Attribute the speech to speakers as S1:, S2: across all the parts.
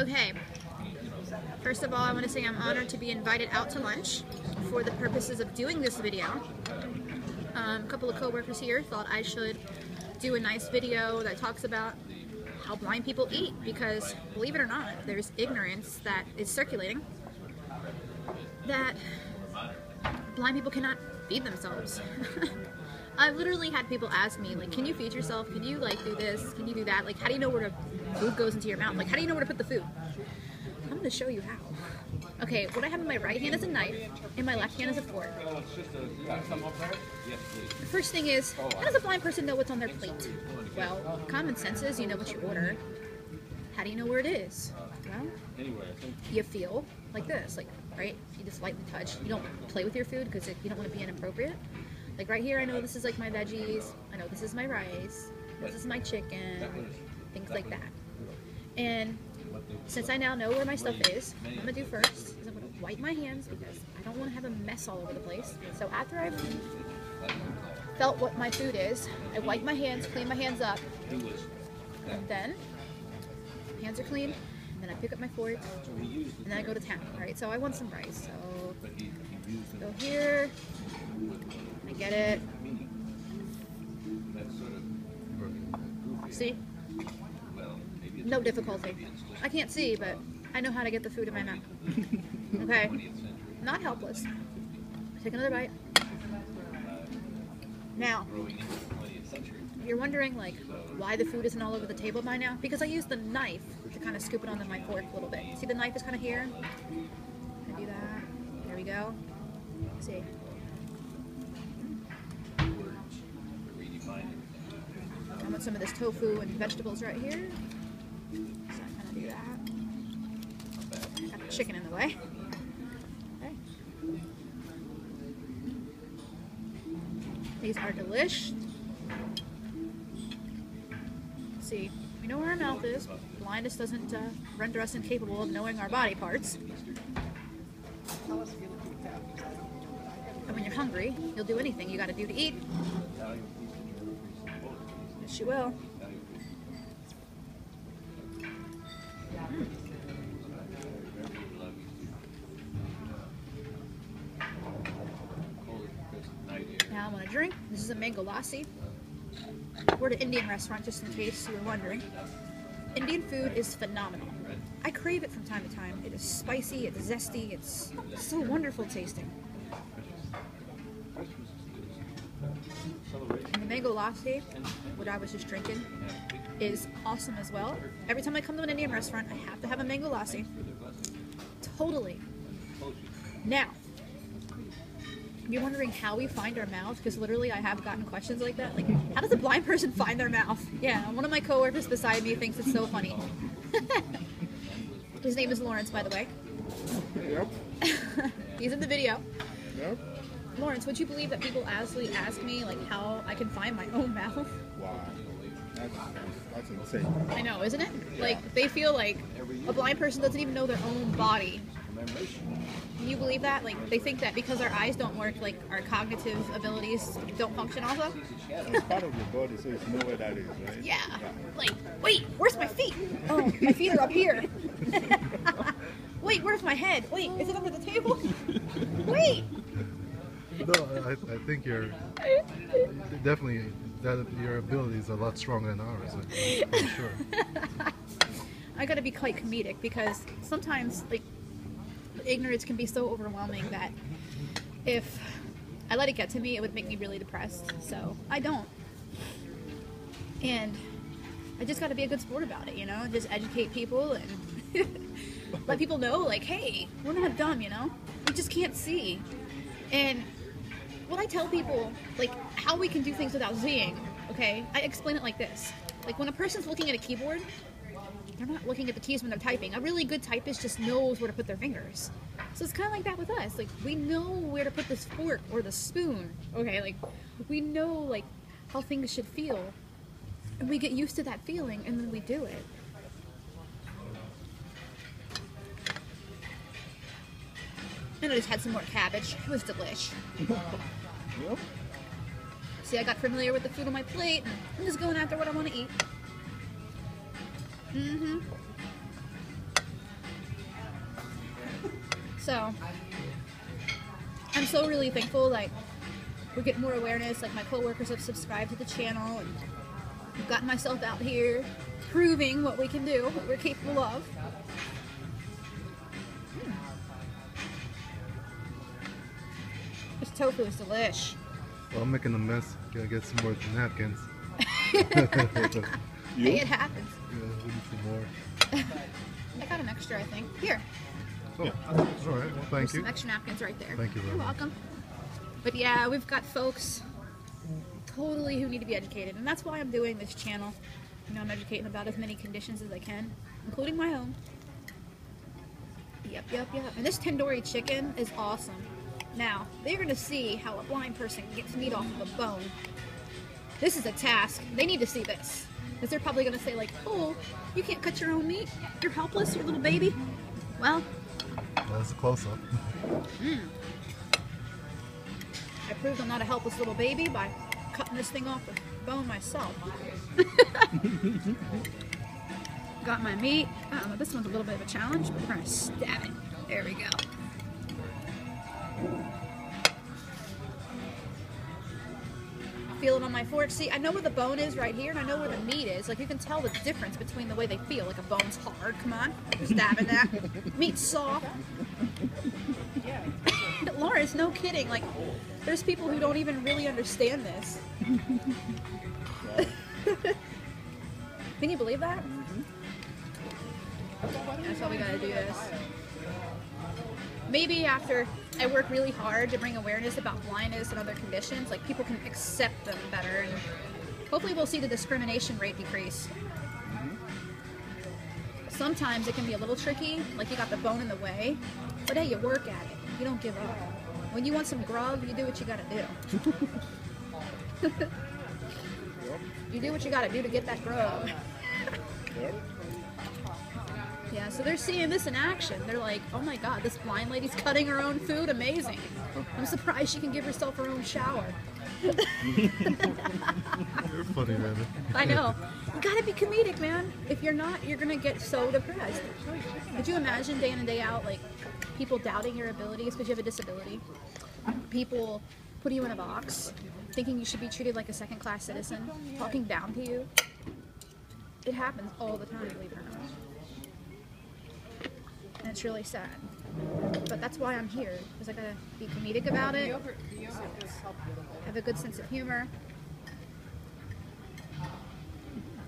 S1: Okay, first of all, I want to say I'm honored to be invited out to lunch for the purposes of doing this video. A couple of coworkers here thought I should do a nice video that talks about how blind people eat, because believe it or not, there's ignorance that is circulating that blind people cannot feed themselves. I've literally had people ask me, like, can you feed yourself? Can you, like, do this? Can you do that? Like, how do you know where the food goes into your mouth? Like, how do you know where to put the food? I'm going to show you how. Okay, what I have in my right hand is a knife, and my left hand is a fork. The first thing is, how does a blind person know what's on their plate? Well, common sense is you know what you order. How do you know where it is? Well, you feel like this, like, right? You just lightly touch. You don't play with your food because you don't want to be inappropriate. Like right here, I know this is like my veggies. I know this is my rice. This is my chicken. Things like that. And since I now know where my stuff is, what I'm going to do first is I'm going to wipe my hands because I don't want to have a mess all over the place. So after I've felt what my food is, I wipe my hands, clean my hands up, and then hands are clean, and then I pick up my fork, and then I go to town. Alright, so I want some rice. So go here, I get it. See? No difficulty. I can't see, but I know how to get the food in my mouth. Okay? Not helpless. Take another bite. Now, you're wondering, like, why the food isn't all over the table by now? Because I used the knife to kind of scoop it onto my fork a little bit. See, the knife is kind of here? I do that. There we go. See? I want some of this tofu and vegetables right here. So I kind of do that. Got the chicken in the way. Okay. These are delish. See, we know where our mouth is. Blindness doesn't render us incapable of knowing our body parts. And when you're hungry, you'll do anything you gotta do to eat. Yes, you will. Now I want a drink. This is a mango lassi. We're at an Indian restaurant, just in case you were wondering. Indian food is phenomenal. I crave it from time to time. It is spicy, it's zesty, it's so wonderful tasting. And the mango lassi, what I was just drinking, is awesome as well. Every time I come to an Indian restaurant, I have to have a mango lassi. Totally. Now, you're wondering how we find our mouth, because literally I have gotten questions like that. Like, how does a blind person find their mouth? Yeah, one of my coworkers beside me thinks it's so funny. His name is Lawrence, by the way.
S2: Yep.
S1: He's in the video.
S2: Yep.
S1: Lawrence, would you believe that people actually ask me, like, how I can find my own mouth?
S2: Wow. That's insane.
S1: I know, isn't it? Yeah. Like, they feel like a blind person doesn't even know their own body. Can you believe that? Like, they think that because our eyes don't work, like, our cognitive abilities don't function also?
S2: It's part of your body, so you know where that is, right?
S1: Yeah. Like, wait, where's my feet? Oh, my feet are up here. Wait, where's my head? Wait, is it under the table? Wait!
S3: No, I think you're definitely, that your ability is a lot stronger than ours, I'm sure.
S1: I gotta be quite comedic because sometimes, like, ignorance can be so overwhelming that if I let it get to me, it would make me really depressed. So I don't. And I just gotta be a good sport about it, you know? Just educate people and let people know, like, hey, we're not dumb, you know? We just can't see. And when I tell people, like, how we can do things without seeing, okay, I explain it like this. Like, when a person's looking at a keyboard, they're not looking at the keys when they're typing. A really good typist just knows where to put their fingers. So it's kind of like that with us. Like, we know where to put this fork or the spoon, okay? Like, we know, like, how things should feel. And we get used to that feeling, and then we do it. And I just had some more cabbage. It was delish.
S2: Yep.
S1: See, I got familiar with the food on my plate, and I'm just going after what I want to eat. So I'm so really thankful that we're getting more awareness. Like my coworkers have subscribed to the channel, and I've gotten myself out here proving what we can do, what we're capable of. This tofu is delish.
S3: Well, I'm making a mess. Gotta get some more napkins.
S2: You?
S1: Hey, it happens.
S3: Yeah, we need some more.
S1: I got an extra, I think. Here,
S3: Oh, it's all right. Well, thank
S1: there's
S3: you.
S1: some extra napkins right there.
S3: Thank you very
S1: You're
S3: much.
S1: welcome. But yeah, we've got folks totally who need to be educated, and that's why I'm doing this channel. You know, I'm educating about as many conditions as I can, including my own. Yep. And this tandoori chicken is awesome. Now, they're going to see how a blind person gets meat off of a bone. This is a task. They need to see this. Because they're probably going to say like, oh, you can't cut your own meat? You're helpless? You're a little baby? Well,
S3: That's a close-up.
S1: I proved I'm not a helpless little baby by cutting this thing off with bone myself. Got my meat. This one's a little bit of a challenge, but we're going to stab it. There we go. Feel it on my fork. See, I know where the bone is right here, and I know where the meat is. Like, you can tell the difference between the way they feel. Like, a bone's hard. Come on. Stabbing that. Meat's soft. Lawrence, no kidding. Like, there's people who don't even really understand this. Can you believe that? That's why we gotta do this. Maybe after I work really hard to bring awareness about blindness and other conditions, like people can accept them better, and hopefully we'll see the discrimination rate decrease. Sometimes it can be a little tricky, like you got the bone in the way, but hey, you work at it. You don't give up. When you want some grub, you do what you gotta do. You do what you gotta do to get that grub.
S2: Yep.
S1: Yeah, so they're seeing this in action. They're like, oh my god, this blind lady's cutting her own food? Amazing. I'm surprised she can give herself her own shower.
S3: You're funny, man.
S1: I know. You gotta be comedic, man. If you're not, you're gonna get so depressed. Could you imagine day in and day out, like, people doubting your abilities because you have a disability? People putting you in a box, thinking you should be treated like a second-class citizen, talking down to you? It happens all the time, believe it or not. And it's really sad. But that's why I'm here, because I gotta be comedic about it, have a good sense of humor,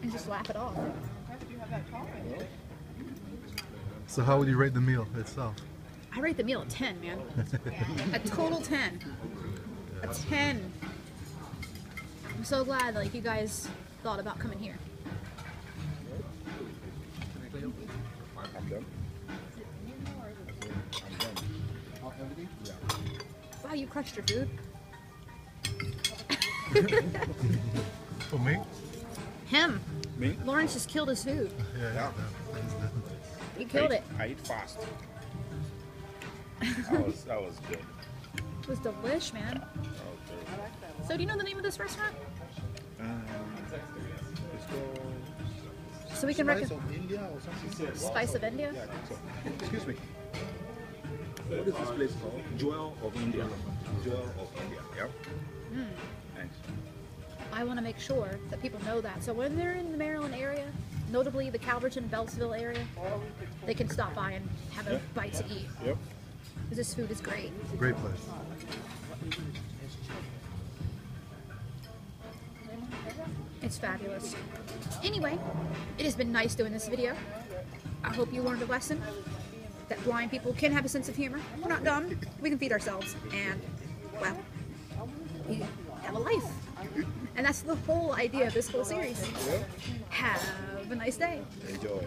S1: and just laugh it off.
S3: So how would you rate the meal itself?
S1: I rate the meal a 10, man. A total 10. A 10. I'm so glad like you guys thought about coming here.
S2: I'm done.
S1: Wow, you crushed your food.
S3: For me?
S1: Him.
S2: Me?
S1: Lawrence just killed his food.
S3: Yeah.
S1: He killed it.
S2: I eat fast. That was good.
S1: It was delish, man.
S2: Okay.
S1: So do you know the name of this restaurant?
S2: It's called
S1: So we can
S2: Spice
S1: recommend
S2: of India or something.
S1: Spice of India?
S2: Yeah, I think so. Excuse me. What is this place called? Jewel of India. Jewel of India. Yep. Thanks.
S1: I want to make sure that people know that. So when they're in the Maryland area, notably the Calverton, Beltsville area, they can stop by and have a bite to eat.
S2: Yep.
S1: Because this food is great.
S3: Great place.
S1: It's fabulous. Anyway, it has been nice doing this video. I hope you learned a lesson that blind people can have a sense of humor. We're not dumb. We can feed ourselves. And, well, we have a life. And that's the whole idea of this whole series. Have a nice day.
S2: Enjoy.